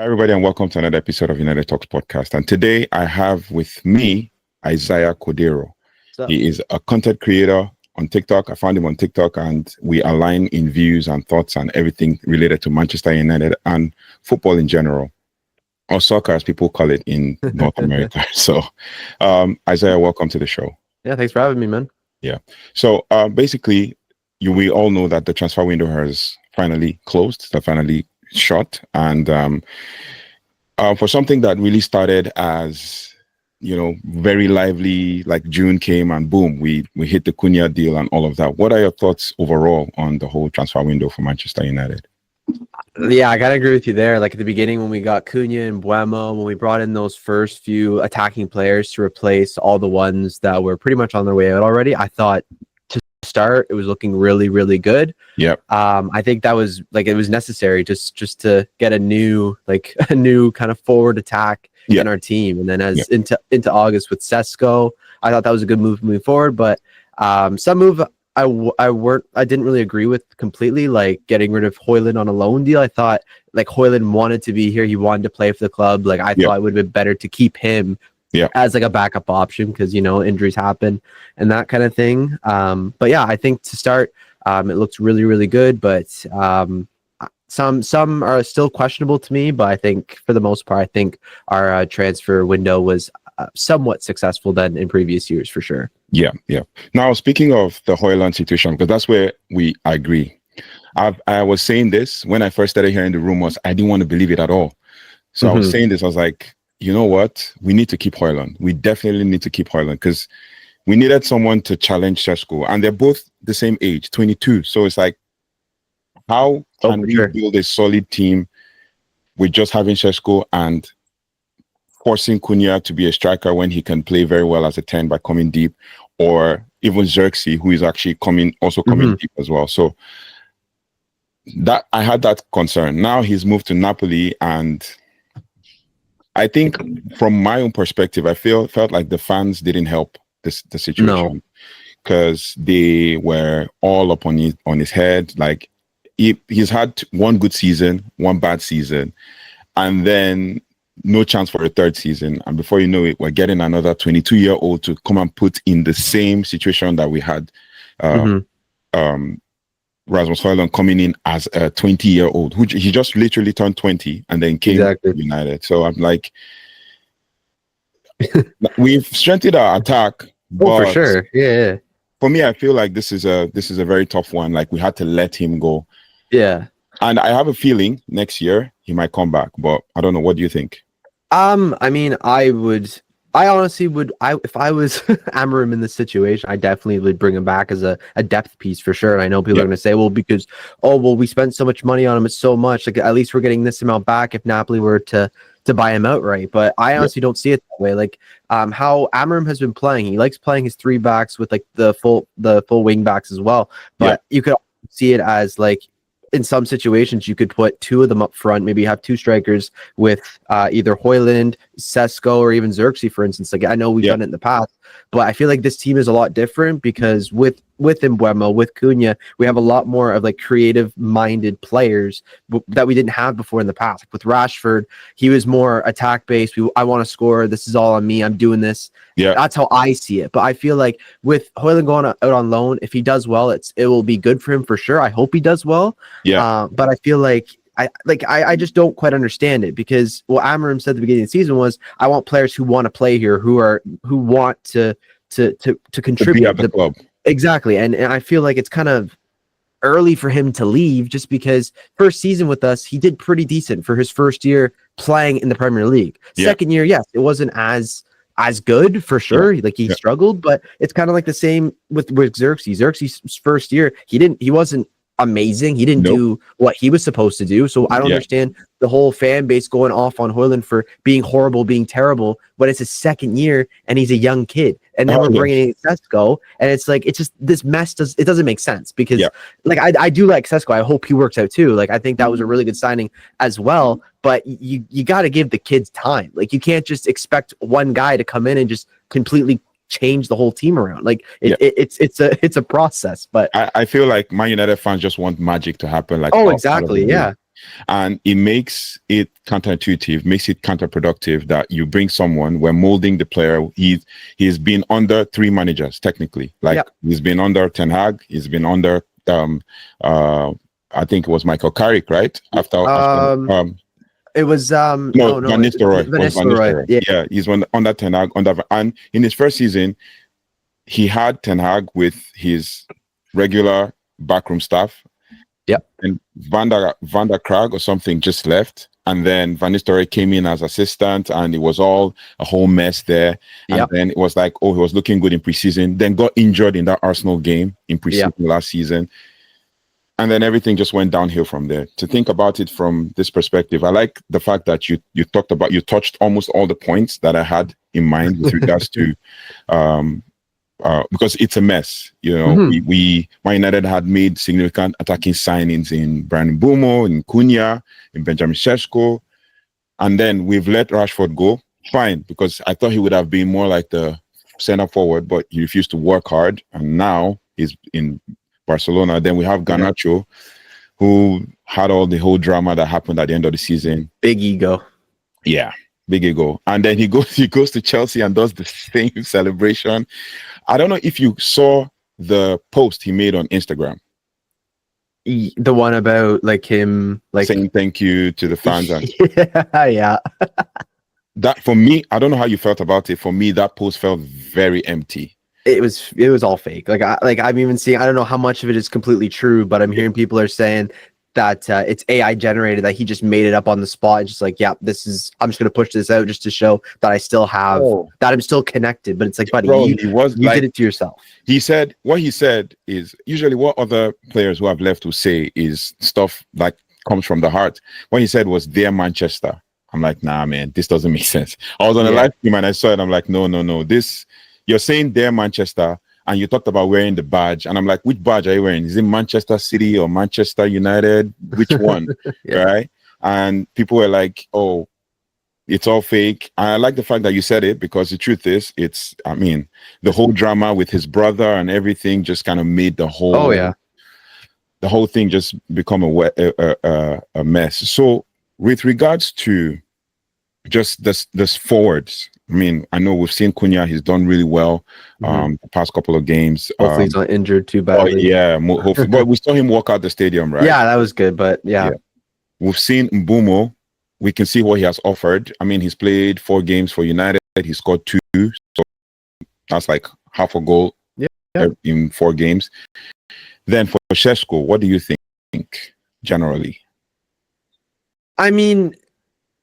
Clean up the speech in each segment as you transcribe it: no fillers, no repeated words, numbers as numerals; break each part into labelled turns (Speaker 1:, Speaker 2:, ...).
Speaker 1: Hi, everybody, and welcome to another episode of United Talks podcast. And today I have with me Isaiah Cordeiro. He is a content creator on TikTok. I found him on TikTok, and we align in views and thoughts and everything related to Manchester United and football in general, or soccer, as people call it in North America. So, Isaiah, welcome to the show.
Speaker 2: Yeah, thanks for having me, man.
Speaker 1: Yeah. So, basically, we all know that the transfer window has finally closed, finally shut, and for something that really started as, very lively, like June came and boom, we hit the Cunha deal and all of that. What are your thoughts overall on the whole transfer window for Manchester United?
Speaker 2: Yeah, I gotta agree with you there. Like at the beginning when we got Cunha and Mbeumo, when we brought in those first few attacking players to replace all the ones that were pretty much on their way out already, I thought to start it was looking really, really good.
Speaker 1: Yep.
Speaker 2: I think that was like it was necessary just to get a new kind of forward attack in our team. And then into August with Sesko, I thought that was a good move moving forward. But some move I didn't really agree with completely, like getting rid of Højlund on a loan deal. I thought like Højlund wanted to be here, he wanted to play for the club. Like I thought it would have been better to keep him as like a backup option because injuries happen and that kind of thing. But yeah, I think to start, it looks really, really good. But some are still questionable to me. But I think for the most part, I think our transfer window was somewhat successful than in previous years for sure.
Speaker 1: Yeah. Now, speaking of the Højlund situation, because that's where we agree. I was saying this when I first started hearing the rumors. I didn't want to believe it at all. So I was saying this. I was like, you know what? We need to keep Højlund. We definitely need to keep Højlund because we needed someone to challenge Sesko, and they're both the same age, 22. So it's like, how can we build a solid team with just having Sesko and forcing Cunha to be a striker when he can play very well as a 10 by coming deep, or even Xerxes, who is actually coming deep as well. So that I had that concern. Now he's moved to Napoli, and I think from my own perspective, I felt like the fans didn't help the situation because they were all up on his head. Like he's had one good season, one bad season, and then no chance for a third season. And before you know it, we're getting another 22-year-old to come and put in the same situation that we had Rasmus Højlund coming in as a 20-year-old, who he just literally turned 20 and then came to United. So I'm like, we've strengthened our attack.
Speaker 2: For sure. Yeah.
Speaker 1: For me, I feel like this is a very tough one. Like we had to let him go. Yeah. And I have a feeling next year he might come back, but I don't know. What do you think?
Speaker 2: I mean, I honestly would. If I was Amorim in this situation, I definitely would bring him back as a depth piece for sure. And I know people are going to say, well, because we spent so much money on him, it's so much. Like at least we're getting this amount back if Napoli were to buy him outright. But I honestly don't see it that way. Like how Amorim has been playing, he likes playing his three backs with like the full wing backs as well. But you could see it as like, in some situations, you could put two of them up front. Maybe have two strikers with either Højlund, Sesko, or even Xerxes, for instance. Like I know we've done it in the past, but I feel like this team is a lot different because with Mbeumo, with Cunha, we have a lot more of like creative-minded players that we didn't have before in the past. Like with Rashford, he was more attack-based. I want to score. This is all on me. I'm doing this. Yeah, that's how I see it. But I feel like with Højlund going out on loan, if he does well, it will be good for him for sure. I hope he does well. Yeah. But I feel like I just don't quite understand it because what Amorim said at the beginning of the season was, I want players who want to play here, who want to contribute
Speaker 1: at the club.
Speaker 2: Exactly. And I feel like it's kind of early for him to leave just because first season with us, he did pretty decent for his first year playing in the Premier League. Second year, yes, it wasn't as good for sure. Like he struggled, but it's kind of like the same with Xerxes. Xerxes' first year, he wasn't amazing. He didn't do what he was supposed to do. So I don't understand the whole fan base going off on Højlund for being horrible, being terrible, but it's his second year and he's a young kid. And then we're bringing in Sesko, and it's like, it's just this mess doesn't make sense because like I do like Sesko. I hope he works out too. Like I think that was a really good signing as well, but you got to give the kids time. Like you can't just expect one guy to come in and just completely change the whole team around. Like it's a process. But
Speaker 1: I feel like Man United fans just want magic to happen. Like
Speaker 2: exactly,
Speaker 1: And it makes it counterintuitive, makes it counterproductive that you bring someone, we're molding the player. He's been under 3 managers, technically. Like, he's been under Ten Hag, he's been under, I think it was Michael Carrick, right? After
Speaker 2: it was
Speaker 1: Van Nistelrooy.
Speaker 2: Van Nistelrooy.
Speaker 1: Yeah, he's under Ten Hag, and in his first season, he had Ten Hag with his regular backroom staff.
Speaker 2: Yep.
Speaker 1: And Van der Krag or something just left. And then Van Nistelrooy came in as assistant, and it was all a whole mess there. And then it was like, he was looking good in preseason, then got injured in that Arsenal game in preseason last season. And then everything just went downhill from there. To think about it from this perspective, I like the fact that you touched almost all the points that I had in mind with regards to because it's a mess. You know, Man United had made significant attacking signings in Bryan Mbeumo, in Cunha, in Benjamin Sesko, and then we've let Rashford go. Fine, because I thought he would have been more like the center forward, but he refused to work hard, and now he's in Barcelona. Then we have Garnacho, who had the whole drama that happened at the end of the season.
Speaker 2: Big ego.
Speaker 1: Yeah, big ego. And then he goes to Chelsea and does the same celebration. I don't know if you saw the post he made on Instagram.
Speaker 2: The one about him
Speaker 1: saying thank you to the fans. And
Speaker 2: yeah.
Speaker 1: That, for me, I don't know how you felt about it. For me, that post felt very empty.
Speaker 2: It was all fake. I'm even seeing, I don't know how much of it is completely true, but I'm hearing people are saying that it's AI generated, that he just made it up on the spot. And just I'm just going to push this out just to show that I still have, that I'm still connected. But it's like, buddy, you did it to yourself.
Speaker 1: What he said is usually what other players who have left will say is stuff that comes from the heart. What he said was, "Dear Manchester." I'm like, nah, man, this doesn't make sense. I was on a live stream and I saw it. I'm like, no. This, you're saying "Dear Manchester," and you talked about wearing the badge, and I'm like, which badge are you wearing? Is it Manchester City or Manchester United? Which one? Right? And people were like, oh, it's all fake. And I like the fact that you said it, because the truth is, the whole drama with his brother and everything just kind of made the whole the whole thing just become a mess. So with regards to just this forwards, I know we've seen Cunha, he's done really well the past couple of games.
Speaker 2: Hopefully he's not injured too badly.
Speaker 1: Hopefully. But we saw him walk out the stadium, right?
Speaker 2: Yeah, that was good, but
Speaker 1: We've seen Mbeumo. We can see what he has offered. He's played 4 games for United. He scored 2, so that's like half a goal in 4 games. Then for Sesko, what do you think generally?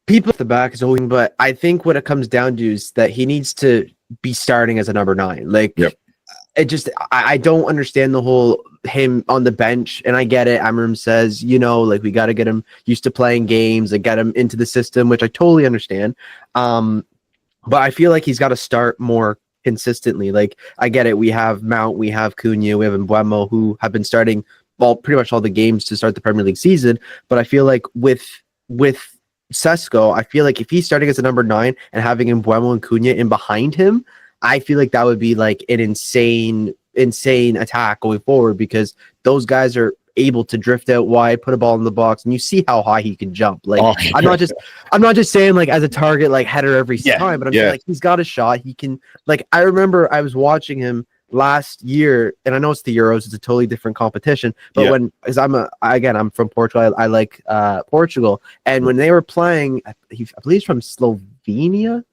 Speaker 2: People at the back is holding, but I think what it comes down to is that he needs to be starting as a number 9. It just, I don't understand the whole him on the bench. And I get it. Amorim says, we got to get him used to playing games and get him into the system, which I totally understand. But I feel like he's got to start more consistently. I get it. We have Mount, we have Cunha, we have Mbeumo, who have been starting pretty much all the games to start the Premier League season. But I feel like with Sesko, I feel like if he's starting as a number 9 and having Mbeumo and Cunha in behind him, I feel like that would be like an insane attack going forward, because those guys are able to drift out wide, put a ball in the box, and you see how high he can jump. I'm not just saying as a target header every time, but I'm saying he's got a shot. He can I remember I was watching him last year, and I know it's the Euros, it's a totally different competition, but because I'm from Portugal, I like Portugal, and when they were playing, I believe he's from Slovakia,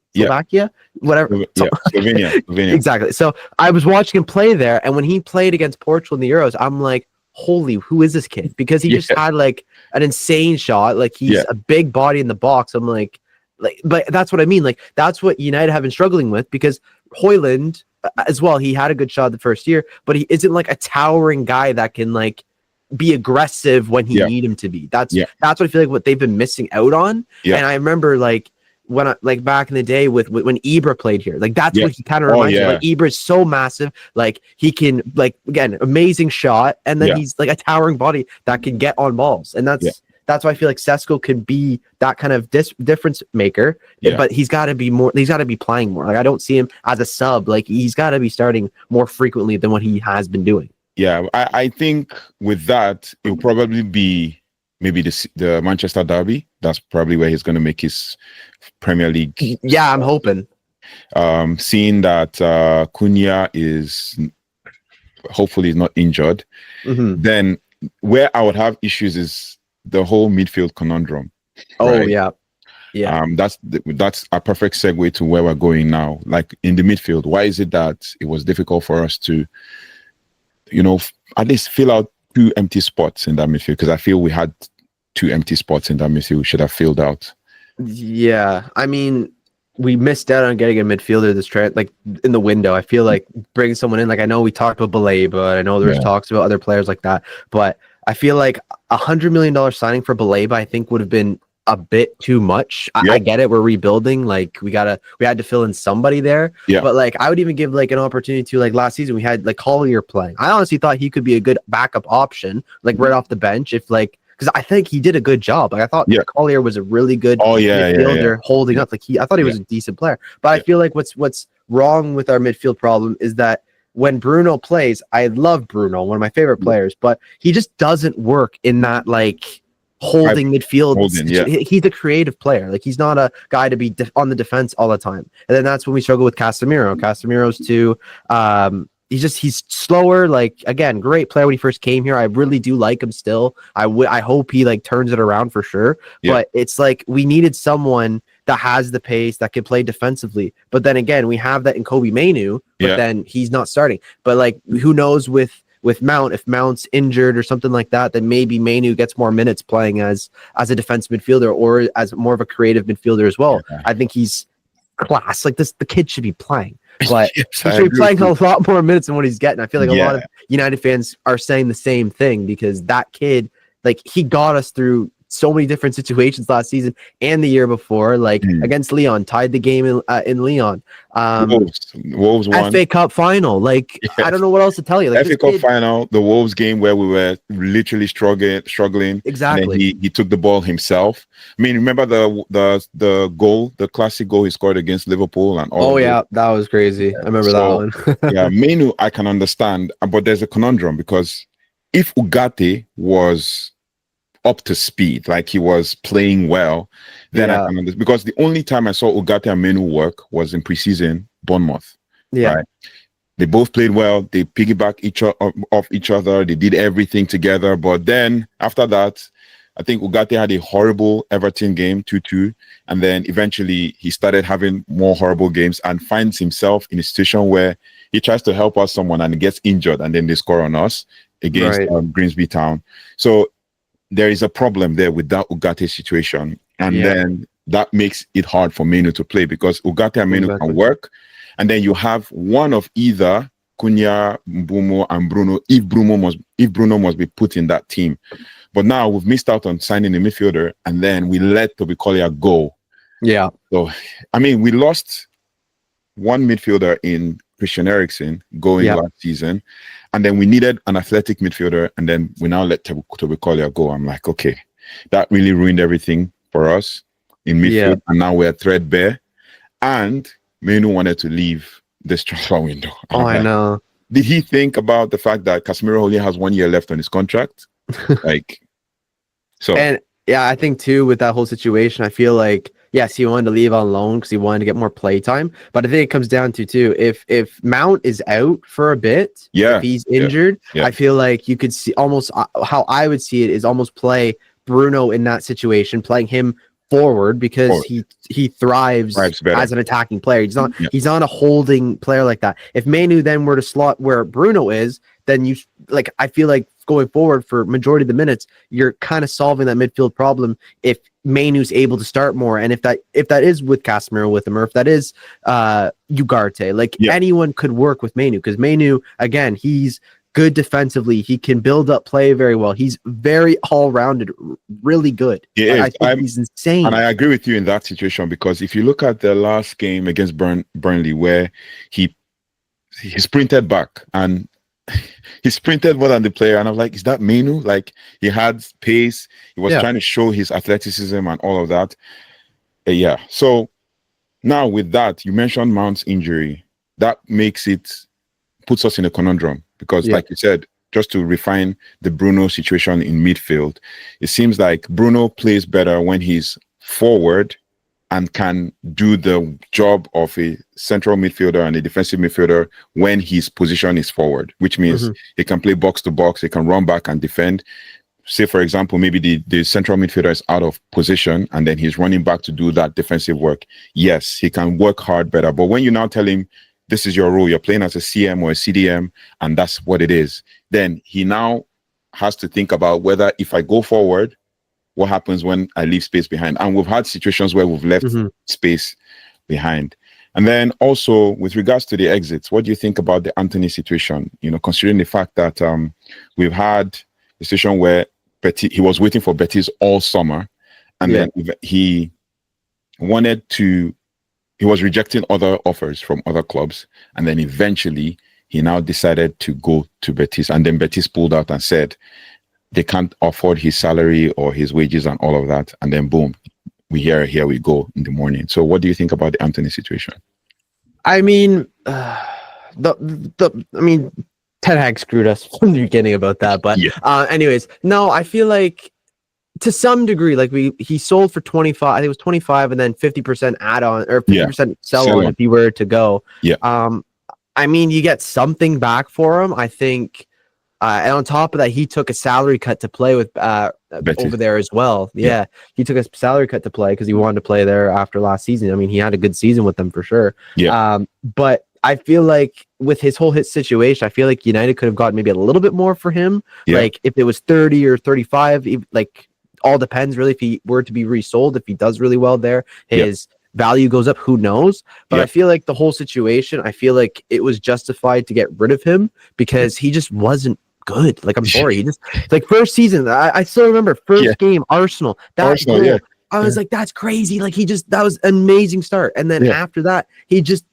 Speaker 2: whatever.
Speaker 1: Slovenia.
Speaker 2: Exactly. So I was watching him play there, and when he played against Portugal in the Euros, I'm like, holy, who is this kid? Because he just had an insane shot. He's a big body in the box. I'm like, but that's what I mean. That's what United have been struggling with, because Højlund as well, he had a good shot the first year, but he isn't a towering guy that can be aggressive when he need him to be. That's what I feel like what they've been missing out on. And I remember when I back in the day with when Ibra played here, that's what he kind of reminds me. Ibra is so massive, he can again, amazing shot, and then he's a towering body that can get on balls, and that's why I feel like Sesko could be that kind of difference maker. But he's got to be more. He's got to be playing more. I don't see him as a sub. He's got to be starting more frequently than what he has been doing.
Speaker 1: Yeah, I think with that, it'll probably be maybe the Manchester derby. That's probably where he's going to make his Premier League.
Speaker 2: Yeah, I'm hoping.
Speaker 1: Seeing that Cunha is hopefully not injured, then where I would have issues is the whole midfield conundrum.
Speaker 2: Oh,
Speaker 1: right?
Speaker 2: yeah. Yeah.
Speaker 1: That's a perfect segue to where we're going now. Like in the midfield, why is it that it was difficult for us to, at least fill out 2 empty spots in that midfield? Because I feel we had 2 empty spots in that midfield we should have filled out.
Speaker 2: Yeah, I mean, we missed out on getting a midfielder like in the window. I feel like bringing someone in, like I know we talked about Baleba, I know there's talks about other players like that, but I feel like $100 million signing for Baleba, I think would have been a bit too much. I get it. We're rebuilding. Like we had to fill in somebody there.
Speaker 1: Yeah.
Speaker 2: But like I would even give like an opportunity to, like last season we had like Collier playing. I honestly thought he could be a good backup option, like right off the bench, if like, because I think he did a good job. Like I thought Collier was a really good midfielder holding up. Like I thought he was a decent player. But I feel like what's wrong with our midfield problem is that when Bruno plays, I love Bruno, one of my favorite players, but he just doesn't work in that like holding midfield. He's a creative player. Like he's not a guy to be on the defense all the time. And then that's when we struggle with Casemiro. Casemiro's too. He's slower. Like again, great player when he first came here. I really do like him still. I hope he like turns it around for sure. But it's like we needed someone that has the pace that can play defensively. But then again, we have that in Kobe Mainu, but then he's not starting. But like who knows with Mount, if Mount's injured or something like that, then maybe Mainu gets more minutes playing as a defense midfielder or as more of a creative midfielder as well. I think he's class. Like the kid should be playing, but he should be playing a lot more minutes than what he's getting. I feel like a lot of United fans are saying the same thing because that kid, like he got us through so many different situations last season and the year before, like against Lyon, tied the game in Lyon.
Speaker 1: Wolves won.
Speaker 2: FA Cup final. Like I don't know what else to tell you. Like
Speaker 1: FA Cup final, the Wolves game where we were literally struggling.
Speaker 2: Exactly.
Speaker 1: And then he took the ball himself. I mean, remember the goal, the classic goal he scored against Liverpool and all.
Speaker 2: Oh yeah, that was crazy. I remember that one.
Speaker 1: Mainu I can understand, but there's a conundrum because if Ugarte was up to speed, like he was playing well, then I can understand. Because the only time I saw Ugarte and Mainu work was in preseason Bournemouth. Right? They both played well. They piggyback off each other. They did everything together. But then after that, I think Ugarte had a horrible Everton game, 2-2. And then eventually he started having more horrible games and finds himself in a situation where he tries to help out someone and gets injured and then they score on us against Grimsby Town. So there is a problem there with that Ugarte situation. And then that makes it hard for Mainu to play because Ugarte and Mainu can work. And then you have one of either Cunha, Mbeumo, and Bruno if Bruno must be put in that team. But now we've missed out on signing a midfielder and then we let Toby Collier go. Yeah. So, I mean, we lost one midfielder in Christian Eriksen going last season. And then we needed an athletic midfielder, and then we now let Toby Collier go. I'm like, okay, that really ruined everything for us in midfield, and now we're threadbare. And Mainu wanted to leave this transfer window.
Speaker 2: I know.
Speaker 1: Did he think about the fact that Casemiro only has 1 year left on his contract?
Speaker 2: And I think too with that whole situation, I feel like yes, he wanted to leave on loan because he wanted to get more play time. But I think it comes down to too, if Mount is out for a bit, if he's injured, I feel like you could see almost how I would see it is almost play Bruno in that situation, playing him forward because he thrives as an attacking player. He's not a holding player like that. If Mainu then were to slot where Bruno is, then I feel like going forward for majority of the minutes, you're kind of solving that midfield problem if Mainu's able to start more. And if that is with Casemiro with him, or if that is Ugarte, anyone could work with Mainu because Mainu, again, he's good defensively. He can build up play very well. He's very all-rounded, really good. I think he's insane.
Speaker 1: And I agree with you in that situation because if you look at the last game against Burnley where he sprinted back and he sprinted more than the player, and I was like, is that Mainu? Like he had pace, he was trying to show his athleticism and all of that. So now with that, you mentioned Mount's injury. That puts us in a conundrum because like you said, just to refine the Bruno situation in midfield, it seems like Bruno plays better when he's forward and can do the job of a central midfielder and a defensive midfielder when his position is forward, which means he can play box to box, he can run back and defend. Say, for example, maybe the central midfielder is out of position and then he's running back to do that defensive work. Yes, he can work hard better. But when you now tell him, this is your role, you're playing as a CM or a CDM, and that's what it is, then he now has to think about whether if I go forward, what happens when I leave space behind. And we've had situations where we've left space behind. And then also with regards to the exits, what do you think about the Antony situation? You know, considering the fact that we've had a situation where he was waiting for Betis all summer, and then he was rejecting other offers from other clubs, and then eventually he now decided to go to Betis, and then Betis pulled out and said they can't afford his salary or his wages and all of that, and then boom, here we go in the morning. So what do you think about the Antony situation?
Speaker 2: I mean, Ten Hag screwed us from the beginning about that, but anyways, no, I feel like to some degree, like he sold for 25, I think it was 25, and then 50% add-on or 50% sell-on if he were to go. I mean, you get something back for him, I think. And on top of that, he took a salary cut to play with over there as well. Yeah, he took a salary cut to play because he wanted to play there after last season. I mean, he had a good season with them for sure. But I feel like with his whole hit situation, I feel like United could have gotten maybe a little bit more for him. Like if it was 30 or 35, like all depends really if he were to be resold, if he does really well there, his value goes up, who knows? But I feel like the whole situation, I feel like it was justified to get rid of him because he just wasn't good. Like, I'm sorry, he just like first season, I still remember first game, Arsenal, goal, I was like, that's crazy. Like that was an amazing start. And then after that, he just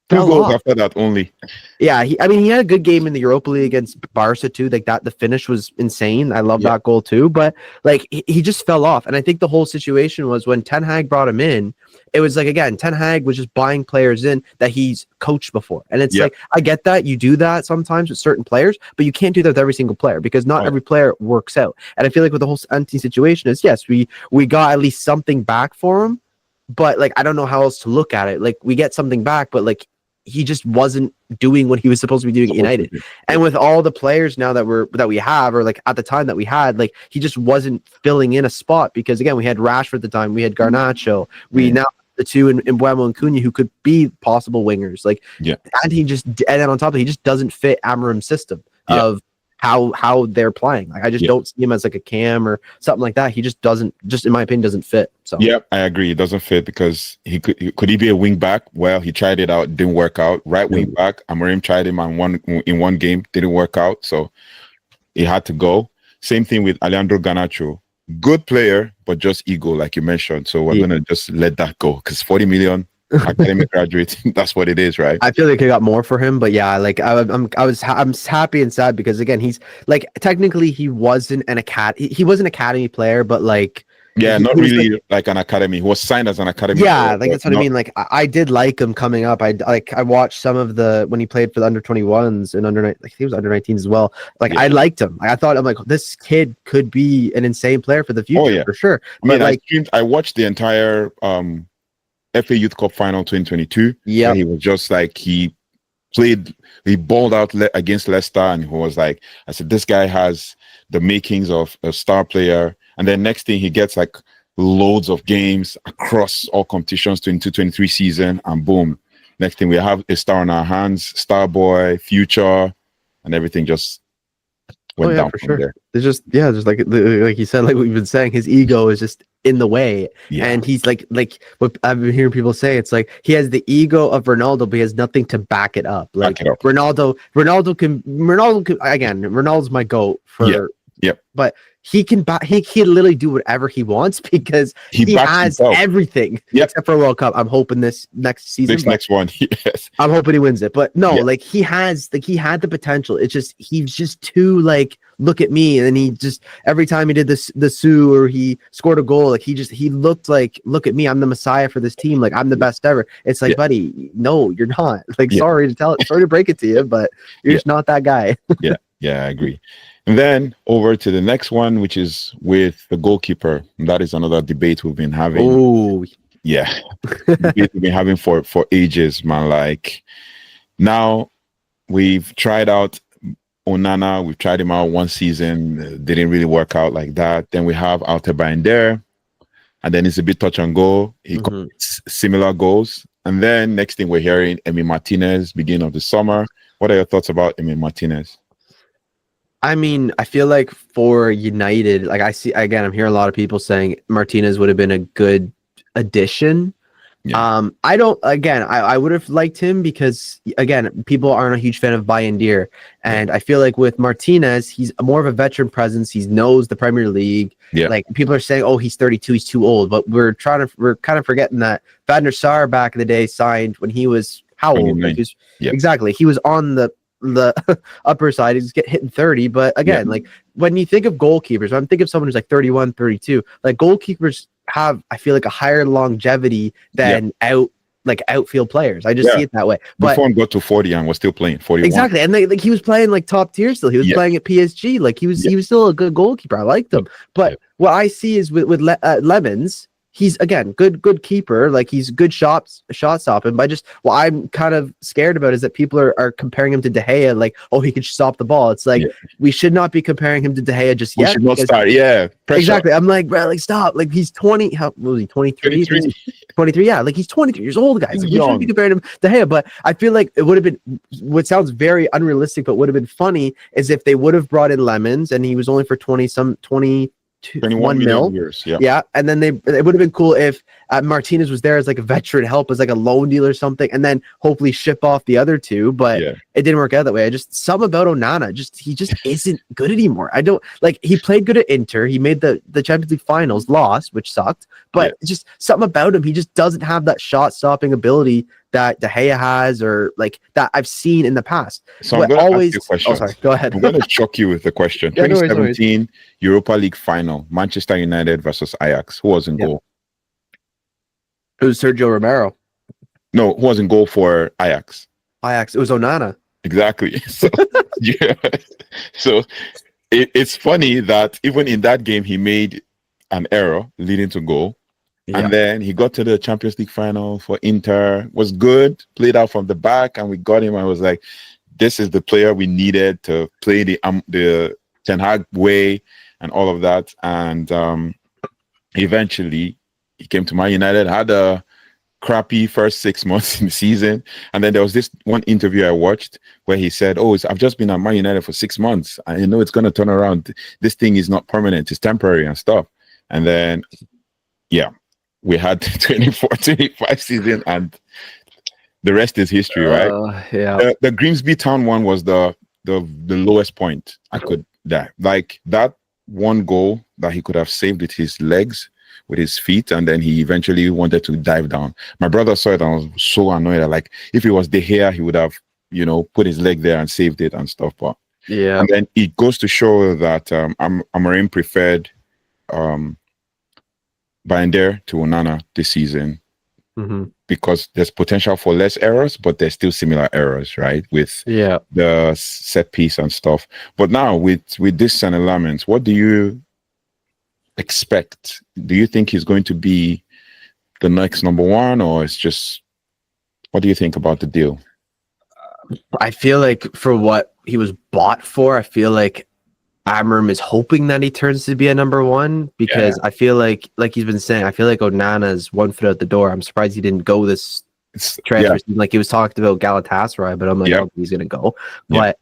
Speaker 2: fell off.
Speaker 1: After that only.
Speaker 2: Yeah, he had a good game in the Europa League against Barca too. Like the finish was insane. I love that goal too. But like he just fell off. And I think the whole situation was when Ten Hag brought him in, it was like, again, Ten Hag was just buying players in that he's coached before. And it's like, I get that. You do that sometimes with certain players, but you can't do that with every single player because not every player works out. And I feel like with the whole Antony situation is, yes, we got at least something back for him, but like, I don't know how else to look at it. Like we get something back, but like, he just wasn't doing what he was supposed to be doing at United. And with all the players now that we have, or like at the time that we had, like he just wasn't filling in a spot because again, we had Rashford at the time, we had Garnacho, we now the two in Mbeumo and Cunha who could be possible wingers. Like, and then on top of it, he just doesn't fit Amorim's system of how they're playing. Like I just don't see him as like a cam or something like that. He just doesn't, in my opinion, doesn't fit. So
Speaker 1: I agree. It doesn't fit because could he be a wing back? Well, he tried it out, didn't work out. Right wing back, Amorim tried him in one game, didn't work out, so he had to go. Same thing with Alejandro Garnacho. Good player, but just ego, like you mentioned. So we're gonna just let that go because 40 million. Academic graduate, that's what it is, right?
Speaker 2: I feel like I got more for him, but like I'm happy and sad because again, he's like technically he wasn't an academy player, but like
Speaker 1: not really like an academy. He was signed as an academy.
Speaker 2: Yeah, like that's what I mean. Like I did like him coming up. I watched some of when he played for the under 21s and like he was under 19s as well. Like I liked him. I thought I'm like this kid could be an insane player for the future for sure.
Speaker 1: I mean, I watched the entire FA Youth Cup final 2022. Yeah, he was just like he balled out against Leicester, and he was like, I said, this guy has the makings of a star player. And then next thing, he gets like loads of games across all competitions 22-23 season, and boom, next thing we have a star on our hands, star boy, future, and everything just went down from there.
Speaker 2: There's just like you said, like we've been saying, his ego is just in the way, and he's like what I've been hearing people say, it's like he has the ego of Ronaldo, but he has nothing to back it up. Like Ronaldo can again, Ronaldo's my GOAT for but he can literally do whatever he wants because he has everything except for World Cup. I'm hoping this next season,
Speaker 1: next one, yes.
Speaker 2: I'm hoping he wins it. But no, like he had the potential. It's just he's just too like look at me, and then he just every time he did the Sue or he scored a goal, like he looked like look at me, I'm the messiah for this team, like I'm the best ever. It's like buddy, no, you're not. Like sorry to break it to you, but you're just not that guy.
Speaker 1: Yeah, I agree. And then over to the next one, which is with the goalkeeper. And that is another debate we've been having.
Speaker 2: Oh,
Speaker 1: yeah. Debate we've been having for ages, man. Like now we've tried out Onana. We've tried him out one season. Didn't really work out like that. Then we have Bryan there. And then it's a bit touch and go. He commits similar goals. And then next thing we're hearing, Emi Martinez, beginning of the summer. What are your thoughts about Emi Martinez?
Speaker 2: I mean, I feel like for United, like I'm hearing a lot of people saying Martinez would have been a good addition. Yeah. I would have liked him because, again, people aren't a huge fan of Bayindir. And I feel like with Martinez, he's more of a veteran presence. He knows the Premier League. Yeah. Like people are saying, oh, he's 32, he's too old. But we're kind of forgetting that Van der Sar back in the day signed when he was how old? Like exactly. He was on the upper side. He's hitting 30. But again, like when you think of goalkeepers, I'm thinking of someone who's like 31, 32. Like goalkeepers have, I feel like, a higher longevity than outfield players. I just see it that way. But
Speaker 1: Buffon got to 40 and was still playing 41.
Speaker 2: Exactly, and he was playing like top tier still. He was playing at PSG. Like he was still a good goalkeeper. I liked him. But what I see is with Lammens, he's again good keeper. Like he's good shot stopping. But what I'm kind of scared about is that people are comparing him to De Gea. Like, oh, he could stop the ball. It's like we should not be comparing him to De Gea just yet.
Speaker 1: We should not start. Yeah,
Speaker 2: pressure. Exactly. I'm like, bro, like stop. Like he's 20. How was he? 23. 23. Yeah, like he's 23 years old, guys. Like, we shouldn't be comparing him to De Gea. But I feel like it would have been what sounds very unrealistic, but would have been funny is if they would have brought in Lammens and he was only for 21 mil.
Speaker 1: Years,
Speaker 2: and then it would have been cool if Martinez was there as like a veteran help, as like a loan deal or something, and then hopefully ship off the other two. But it didn't work out that way. Something about Onana, he just isn't good anymore. I don't like. He played good at Inter. He made the Champions League finals, lost, which sucked. But just something about him, he just doesn't have that shot stopping ability that De Gea has, or like that I've seen in the past.
Speaker 1: So I'm going to ask you a question.
Speaker 2: Oh, sorry. Go ahead.
Speaker 1: I'm going to shock you with the question. 2017 Europa League final, Manchester United versus Ajax. Who was in goal?
Speaker 2: It was Sergio Romero.
Speaker 1: No, who was in goal for Ajax?
Speaker 2: It was Onana.
Speaker 1: Exactly. So, So it's funny that even in that game, he made an error leading to goal. And then he got to the Champions League final for Inter, was good, played out from the back, and we got him. I was like, this is the player we needed to play the Ten Hag way and all of that. And eventually he came to Man United, had a crappy first 6 months in the season. And then there was this one interview I watched where he said, I've just been at Man United for 6 months. I know it's going to turn around. This thing is not permanent. It's temporary and stuff. And then, we had 24-25 season, and the rest is history, right? The Grimsby Town one was the lowest point I could die. Like that one goal that he could have saved with his legs, with his feet, and then he eventually wanted to dive down. My brother saw it and was so annoyed. Like if it was De Gea, he would have, put his leg there and saved it and stuff. But and then it goes to show that Amorim preferred Bayindir to Onana this season because there's potential for less errors, but there's still similar errors, right? With the set piece and stuff. But now with this Senne Lammens, what do you expect? Do you think he's going to be the next number one, or it's just, what do you think about the deal?
Speaker 2: I feel like for what he was bought for, I feel like Amorim is hoping that he turns to be a number one, because I feel like he's been saying, I feel like Onana's 1 foot out the door. I'm surprised he didn't go this transfer season. Like he was talked about Galatasaray, but I'm like, oh, he's gonna go. But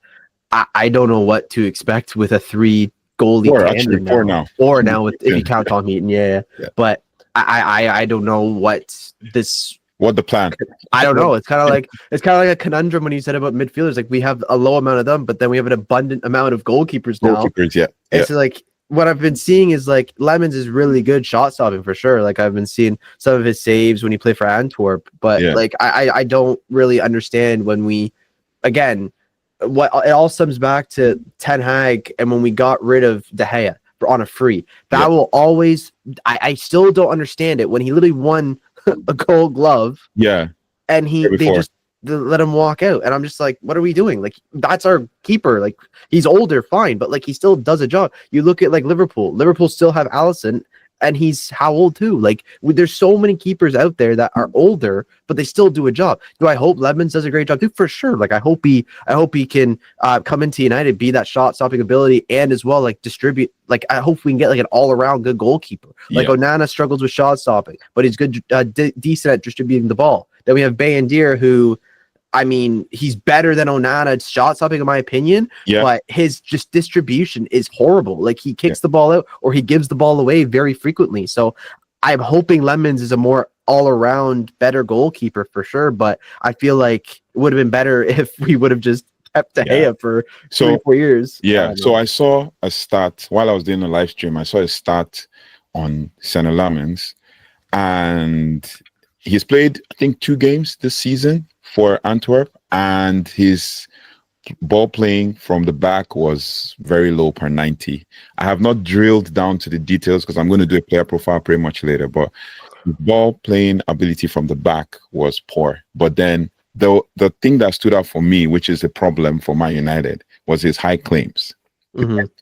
Speaker 2: I don't know what to expect with a 3 goalie tandem now. Or now with, if you count Tom Heaton, But I don't know what
Speaker 1: the plan.
Speaker 2: I don't know. It's kind of like a conundrum when you said about midfielders. Like we have a low amount of them, but then we have an abundant amount of goalkeepers now. It's like what I've been seeing is like Lammens is really good shot stopping for sure. Like I've been seeing some of his saves when he played for Antwerp, but like I don't really understand when we, again, what it all stems back to Ten Hag, and when we got rid of De Gea on a free, that will always. I still don't understand it when he literally won a Gold Glove.
Speaker 1: And
Speaker 2: they let him walk out. And I'm just like, what are we doing? Like, that's our keeper. Like, he's older, fine, but like he still does a job. You look at like Liverpool still have Alisson, and he's how old too? Like, there's so many keepers out there that are older, but they still do a job. Do I hope Lammens does a great job too? For sure. Like, I hope he can come into United, be that shot stopping ability, and as well like distribute. Like, I hope we can get like an all around good goalkeeper. Like Onana struggles with shot stopping, but he's good, decent at distributing the ball. Then we have Bayendier, who, I mean, he's better than Onana at shot stopping, in my opinion, but his just distribution is horrible. Like, he kicks the ball out or he gives the ball away very frequently. So I'm hoping Lammens is a more all-around better goalkeeper for sure, but I feel like it would have been better if we would have just kept De Gea for 3 or 4 years.
Speaker 1: So I saw a stat while I was doing the live stream. I saw a stat on Senne Lammens, and he's played, I think, 2 games this season for Antwerp, and his ball playing from the back was very low per 90. I have not drilled down to the details because I'm going to do a player profile pretty much later, but the ball playing ability from the back was poor. But then the thing that stood out for me, which is a problem for Man United, was his high claims.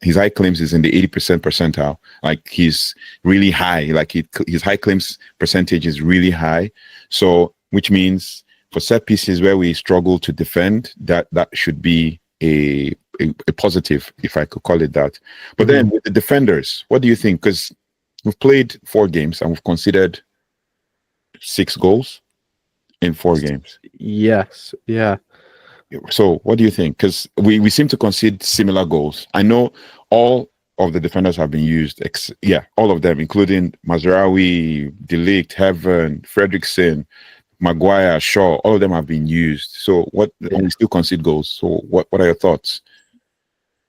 Speaker 1: His high claims is in the 80% percentile. Like, he's really high. Like, his high claims percentage is really high. So, which means for set pieces where we struggle to defend, that should be a positive, if I could call it that. But then with the defenders, what do you think? Because we've played 4 games and we've conceded 6 goals in 4 games.
Speaker 2: Yes. Yeah.
Speaker 1: So what do you think? Because we seem to concede similar goals. I know all of the defenders have been used. All of them, including Mazraoui, De Ligt, Heaven, Fredrickson, Maguire, Shaw, all of them have been used. So and we still concede goals. So what are your thoughts?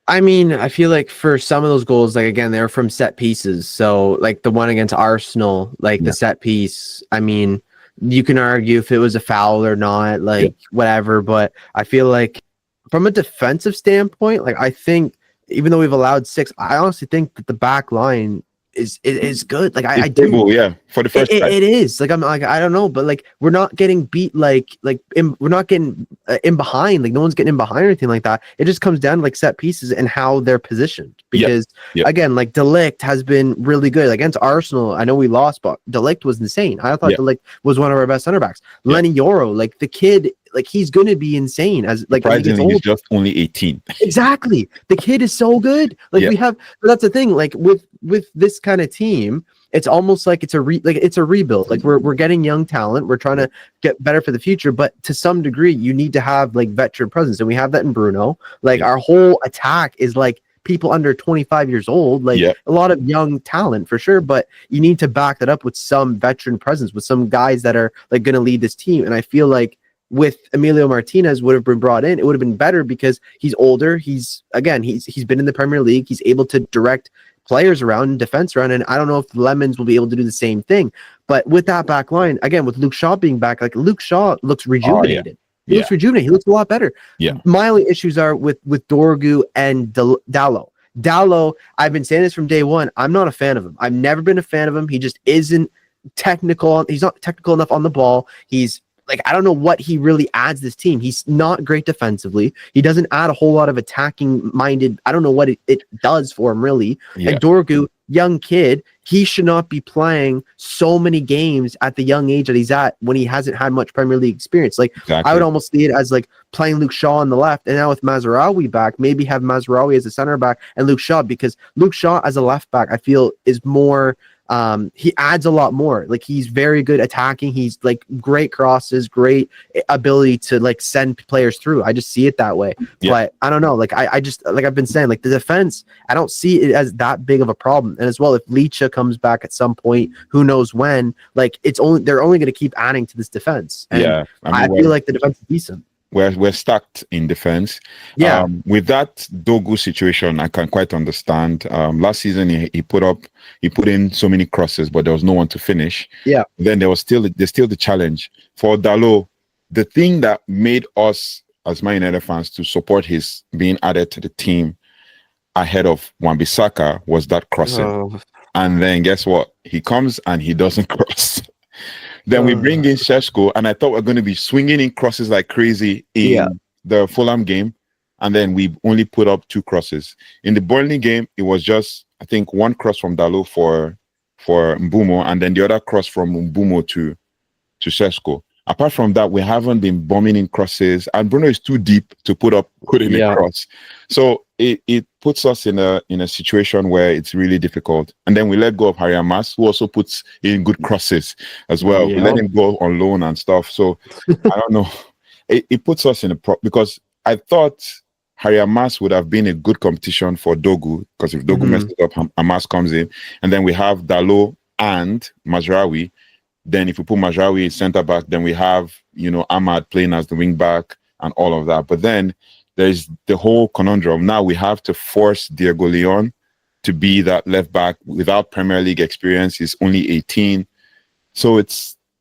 Speaker 2: I mean, I feel like for some of those goals, like, again, they're from set pieces. So like the one against Arsenal, like the set piece, I mean, you can argue if it was a foul or not, like whatever, but I feel like from a defensive standpoint, like, I think even though we've allowed 6, I honestly think that the back line is good. Like, I do.
Speaker 1: For the first time.
Speaker 2: It is. Like, I'm like, I don't know, but like, we're not getting beat. We're not getting in behind. Like, no one's getting in behind or anything like that. It just comes down to like set pieces and how they're positioned. Because again, like, De Ligt has been really good. Like, against Arsenal, I know we lost, but De Ligt was insane. I thought De Ligt was one of our best center backs. Lenny Yoro, like, the kid, like, he's going to be insane. As like,
Speaker 1: surprisingly, he's just only 18.
Speaker 2: Exactly. The kid is so good. Like, we have, but that's the thing. Like, with this kind of team, it's almost like it's a rebuild. Like, we're getting young talent. We're trying to get better for the future, but to some degree, you need to have like veteran presence, and we have that in Bruno. Like, our whole attack is like people under 25 years old, like a lot of young talent for sure, but you need to back that up with some veteran presence, with some guys that are like going to lead this team. And I feel like with Emilio Martinez would have been brought in, it would have been better because he's older. He's been in the Premier League. He's able to direct players around and defense around. And I don't know if Lammens will be able to do the same thing. But with that back line, again, with Luke Shaw being back, like, Luke Shaw looks rejuvenated. He looks rejuvenated. He looks a lot better. My only issues are with Dorgu and Dalot. Dalot, I've been saying this from day one. I'm not a fan of him. I've never been a fan of him. He just isn't technical. He's not technical enough on the ball. He's like, I don't know what he really adds this team. He's not great defensively. He doesn't add a whole lot of attacking minded. I don't know what it does for him, really. And Dorgu, young kid, he should not be playing so many games at the young age that he's at when he hasn't had much Premier League experience. Like, I would almost see it as like playing Luke Shaw on the left, and now with Mazraoui back, maybe have Mazraoui as a center back and Luke Shaw, because Luke Shaw as a left back, I feel, is more he adds a lot more. Like, he's very good attacking. He's like great crosses, great ability to like send players through. I just see it that way. But I don't know. Like, I just, like I've been saying, like, the defense, I don't see it as that big of a problem. And as well, if Licha comes back at some point, who knows when, like, they're only going to keep adding to this defense. And I feel like the defense is decent.
Speaker 1: We're stacked in defense. With that Dogu situation, I can quite understand. Last season, he put in so many crosses, but there was no one to finish. Then there's still the challenge for Dalot. The thing that made us as Man United fans to support his being added to the team ahead of Wan-Bissaka was that crossing. And then guess what? He comes and he doesn't cross. Then we bring in Sesko, and I thought we are going to be swinging in crosses like crazy in the Fulham game, and then we only put up 2 crosses. In the Burnley game, it was just, I think, 1 cross from Dalot for Mbeumo, and then the other cross from Mbeumo to Sesko. Apart from that, we haven't been bombing in crosses, and Bruno is too deep to put in a cross. So it puts us in a situation where it's really difficult. And then we let go of Harry Mas, who also puts in good crosses as well. We let him go on loan and stuff. So I don't know. It puts us in a because I thought Harry Mas would have been a good competition for Dogu, because if Dogu messes up, Hamas comes in, and then we have Dalot and Mazraoui. Then if we put Mazraoui centre back, then we have, Ahmad playing as the wing back and all of that. But then there's the whole conundrum. Now we have to force Diego Leon to be that left back without Premier League experience. He's only 18. So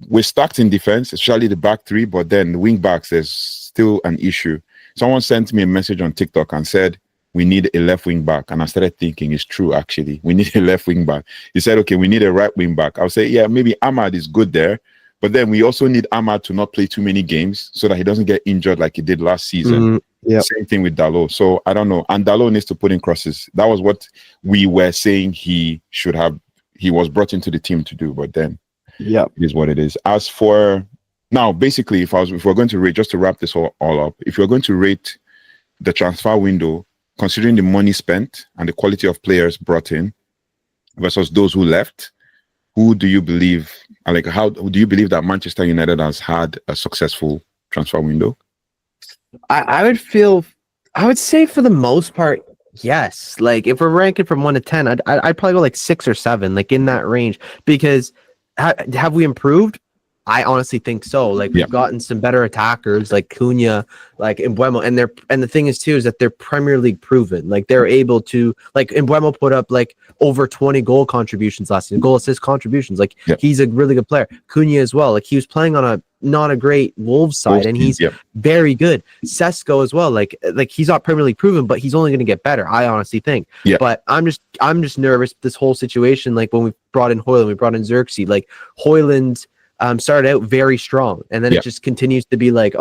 Speaker 1: we're stacked in defense, especially the back 3, but then the wing backs, there's still an issue. Someone sent me a message on TikTok and said, we need a left wing back. And I started thinking, it's true, actually. We need a left wing back. He said, okay, we need a right wing back. I'll say, yeah, maybe Ahmad is good there. But then we also need Ahmad to not play too many games so that he doesn't get injured like he did last season. Same thing with Dalot. So I don't know. And Dalot needs to put in crosses. That was what we were saying he was brought into the team to do. But then it is what it is. As for now, basically, if we're going to rate, just to wrap this all up, if you're going to rate the transfer window, considering the money spent and the quality of players brought in versus those who left, who do you believe, how do you believe that Manchester United has had a successful transfer window?
Speaker 2: I would say for the most part, yes. Like if we're ranking from 1 to 10, I'd probably go like 6 or 7, like in that range, because have we improved? I honestly think so. Like we've gotten some better attackers like Cunha, like Mbeumo, and the thing is too is that they're Premier League proven. Like they're able to, like Mbeumo put up like over 20 goal contributions last season, goal assist contributions. Like he's a really good player. Cunha as well. Like he was playing on not a great Wolves side, and he's very good. Sesko as well. Like he's not Premier League proven, but he's only going to get better. I honestly think. But I'm just nervous this whole situation. Like when we brought in Højlund, we brought in Xerxes. Like Højlund started out very strong, and then it just continues to be like,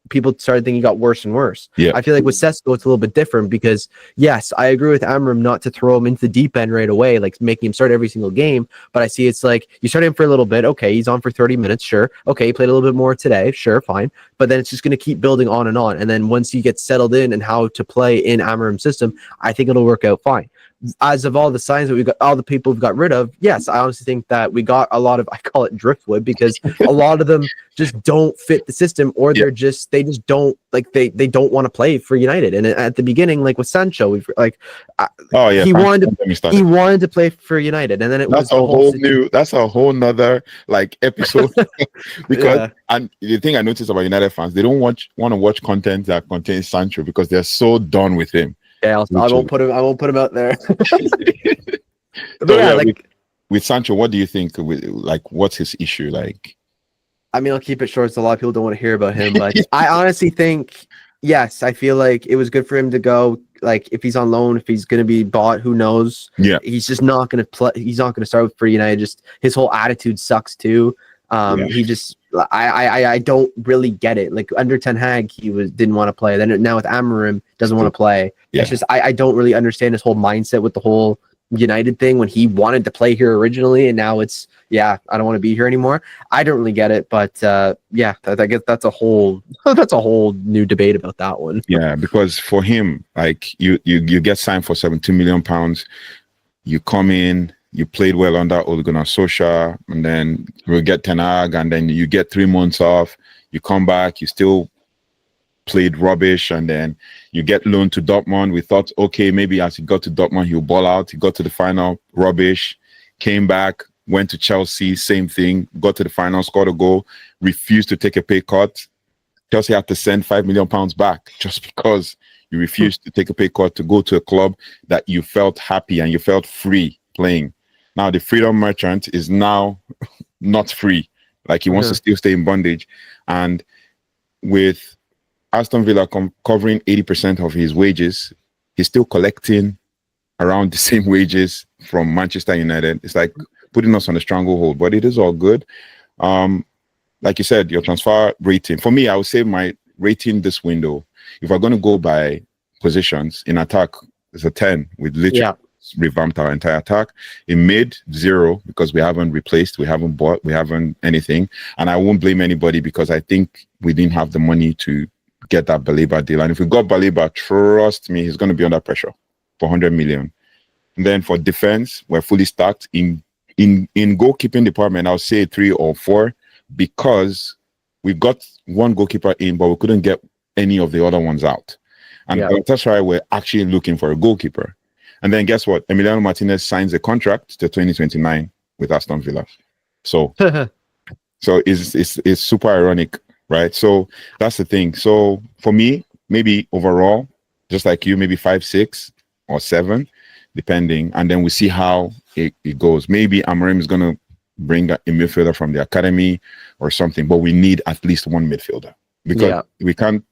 Speaker 2: people started thinking he got worse and worse. I feel like with Sesko, it's a little bit different because, yes, I agree with Amorim not to throw him into the deep end right away, like making him start every single game. But I see it's like you start him for a little bit. Okay, he's on for 30 minutes. Sure. Okay, he played a little bit more today. Sure, fine. But then it's just going to keep building on. And then once he gets settled in and how to play in Amorim's system, I think it'll work out fine. As of all the signs that we've got, all the people we've got rid of, yes, I honestly think that we got a lot of, I call it driftwood, because a lot of them just don't fit the system, or they just don't like they don't want to play for United. And at the beginning, like with Sancho, we've like, he wanted to play for United, and then that's
Speaker 1: a whole nother like episode because and the thing I noticed about United fans, they don't want to watch content that contains Sancho because they're so done with him.
Speaker 2: Yeah, I won't put him out there.
Speaker 1: With Sancho, what do you think? What's his issue? Like,
Speaker 2: I mean, I'll keep it short, so a lot of people don't want to hear about him. But I honestly think, yes, I feel like it was good for him to go. Like, if he's on loan, if he's going to be bought, who knows? Yeah, he's just not going to play. He's not going to start for United. Just his whole attitude sucks too. He just, I don't really get it. Like under Ten Hag, he didn't want to play. Then now with Amorim, doesn't want to play. It's just I don't really understand his whole mindset with the whole United thing when he wanted to play here originally, and now it's I don't want to be here anymore. I don't really get it, but I guess that's a whole new debate about that one.
Speaker 1: Yeah, because for him, like you get signed for £17 million, you come in. You played well under Ole Gunnar Solskjaer, and then we'll get Ten Hag, and then you get 3 months off. You come back, you still played rubbish, and then you get loaned to Dortmund. We thought, okay, maybe as he got to Dortmund, he'll ball out. He got to the final, rubbish. Came back, went to Chelsea, same thing. Got to the final, scored a goal. Refused to take a pay cut. Chelsea had to send £5 million back just because you refused to take a pay cut to go to a club that you felt happy and you felt free playing. Now the freedom merchant is now not free. Like he wants to still stay in bondage. And with Aston Villa covering 80% of his wages, he's still collecting around the same wages from Manchester United. It's like putting us on a stranglehold, but it is all good. Like you said, your transfer rating. For me, I would say my rating this window, if we're going to go by positions in attack, is a 10. We've literally revamped our entire attack. In mid, 0, because we haven't replaced, we haven't bought, we haven't anything. And I won't blame anybody because I think we didn't have the money to get that Baleba deal. And if we got Baleba, trust me, he's going to be under pressure for 100 million. And then for defense, we're fully stacked. In goalkeeping department, I'll say 3 or 4 because we got one goalkeeper in, but we couldn't get any of the other ones out. And that's why we're actually looking for a goalkeeper. And then guess what? Emiliano Martinez signs a contract to 2029 with Aston Villa. So, it's super ironic, right? So that's the thing. So for me, maybe overall, just like you, maybe 5, 6, or 7, depending. And then we see how it goes. Maybe Amorim is going to bring a midfielder from the academy or something, but we need at least one midfielder because we can't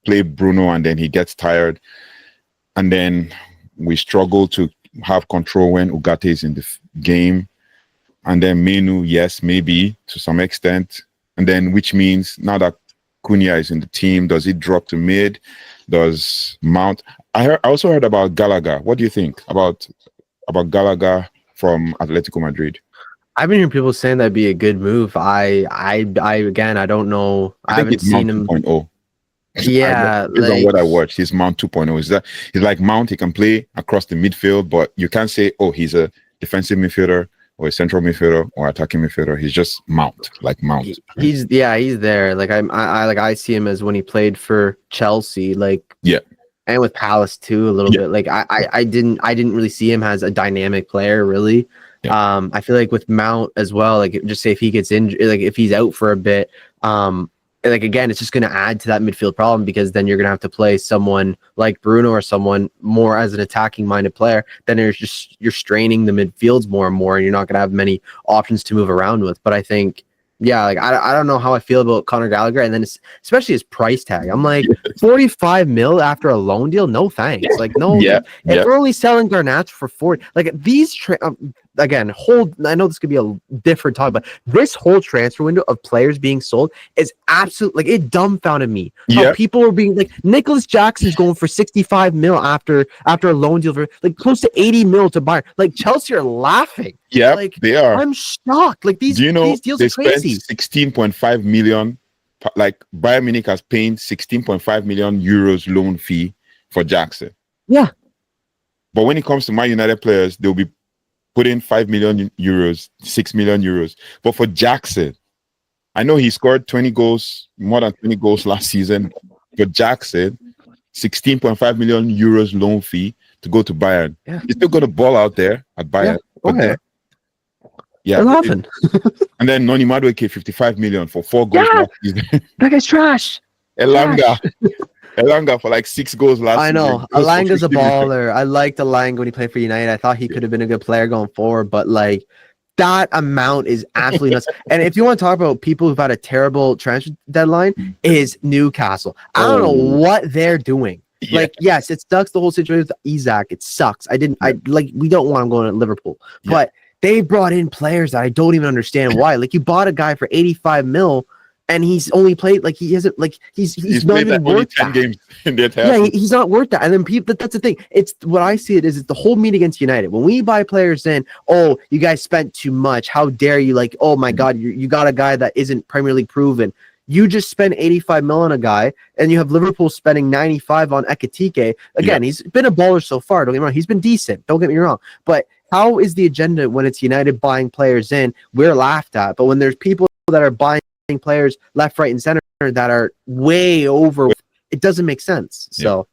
Speaker 1: play Bruno and then he gets tired and then we struggle to have control when Ugarte is in the game. And then Menu, yes, maybe to some extent. And then which means now that Cunha is in the team, does it drop to mid? Does Mount? I also heard about Gallagher. What do you think about Gallagher from Atletico Madrid?
Speaker 2: I've been hearing people saying that'd be a good move. I again, I don't know. I haven't seen him.
Speaker 1: 2.0.
Speaker 2: Yeah,
Speaker 1: based on what I watched, he's Mount 2.0. He's like Mount. He can play across the midfield, but you can't say, oh, he's a defensive midfielder or a central midfielder or attacking midfielder. He's just Mount, like Mount.
Speaker 2: He's there. Like I see him as when he played for Chelsea, and with Palace too a little bit. Like I didn't really see him as a dynamic player really. I feel like with Mount as well, like just say if he gets injured, like if he's out for a bit, like again, it's just going to add to that midfield problem because then you're going to have to play someone like Bruno or someone more as an attacking minded player. Then you're straining the midfields more and more, and you're not going to have many options to move around with. But I think, like I don't know how I feel about Conor Gallagher, and then especially his price tag. I'm like 45 mil after a loan deal. No thanks. Like no. If we're only selling Garnacho for 40, like these. Again, I know this could be a different topic, but this whole transfer window of players being sold is absolutely, like, it dumbfounded me. How people are being like, Nicholas Jackson's going for 65 mil after a loan deal for like close to 80 mil to Bayern. Like Chelsea are laughing.
Speaker 1: Yeah,
Speaker 2: like,
Speaker 1: they are.
Speaker 2: I'm shocked. Like these deals are crazy.
Speaker 1: Spent 16.5 million. Like Bayern Munich has paid 16.5 million euros loan fee for Jackson.
Speaker 2: Yeah.
Speaker 1: But when it comes to Man United players, they'll be put in 5 million euros, 6 million euros. But for Jackson, I know he scored 20 goals, more than 20 goals last season. For Jackson, 16.5 million euros loan fee to go to Bayern. Yeah. He's still got a ball out there at Bayern.
Speaker 2: They're laughing.
Speaker 1: And then Noni Madueke, 55 million for 4 goals last season.
Speaker 2: That guy's trash.
Speaker 1: Elanga for like 6 goals last season.
Speaker 2: I know. Elanga's a baller. I liked Elanga when he played for United. I thought he could have been a good player going forward, but like that amount is absolutely nuts. And if you want to talk about people who've had a terrible transfer deadline, is Newcastle. I don't know what they're doing. Yeah. Like, yes, it sucks the whole situation with Isaac. It sucks. We don't want him going to Liverpool. Yeah. But they brought in players that I don't even understand why. Like, you bought a guy for 85 mil. And he's only played like he hasn't like he's not even worth 10 games in the entire he's not worth that. And then people, that's the thing. It's what I see it is it's the whole meet against United. When we buy players in, oh, you guys spent too much. How dare you? Like, oh my God, you got a guy that isn't Premier League proven. You just spend 85 mil on a guy, and you have Liverpool spending 95 on Ekitike. Again, he's been a baller so far. Don't get me wrong. He's been decent. Don't get me wrong. But how is the agenda when it's United buying players in? We're laughed at. But when there's people that are buying players left, right, and center that are way over, it doesn't make sense. So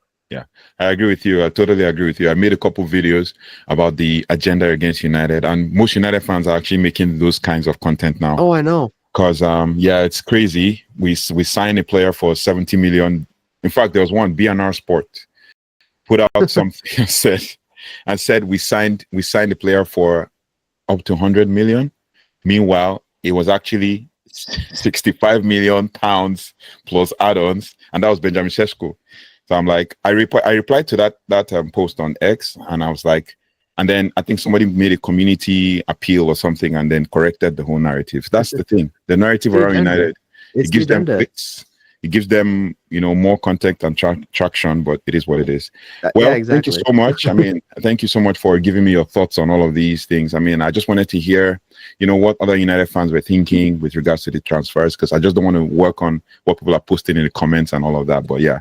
Speaker 1: I agree with you. I totally agree with you. I made a couple videos about the agenda against United, and most United fans are actually making those kinds of content now.
Speaker 2: Oh, I know.
Speaker 1: Because it's crazy. We signed a player for 70 million. In fact, there was one, BNR Sport put out something and said we signed a player for up to 100 million. Meanwhile, it was actually 65 million pounds plus add-ons, and that was Benjamin Sesko. So I'm like, I replied to that post on X, and I was like, And then I think somebody made a community appeal or something and then corrected the whole narrative. That's the thing. The narrative around United, it gives them clicks. It gives them, more content and traction, but it is what it is. Well, yeah, exactly. Thank you so much. I mean, thank you so much for giving me your thoughts on all of these things. I mean, I just wanted to hear, what other United fans were thinking with regards to the transfers, because I just don't want to work on what people are posting in the comments and all of that. But yeah,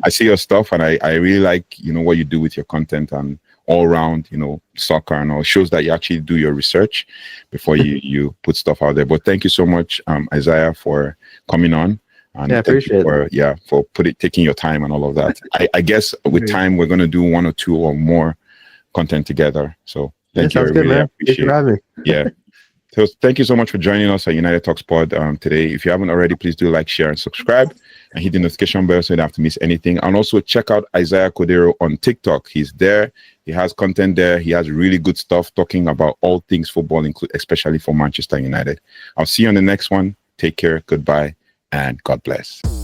Speaker 1: I see your stuff and I really like, what you do with your content and all around, soccer and all. It shows that you actually do your research before you put stuff out there. But thank you so much, Isaiah, for coming on. And
Speaker 2: appreciate
Speaker 1: it. For taking your time and all of that. I guess with time we're going to do 1 or 2 or more content together. So thank you.
Speaker 2: Sounds good, man. Thanks for having me.
Speaker 1: Yeah. So thank you so much for joining us at United Talks Pod today. If you haven't already, please do like, share, and subscribe, and hit the notification bell so you don't have to miss anything. And also check out Isaiah Cordeiro on TikTok. He's there. He has content there. He has really good stuff talking about all things football, especially for Manchester United. I'll see you on the next one. Take care. Goodbye. And God bless.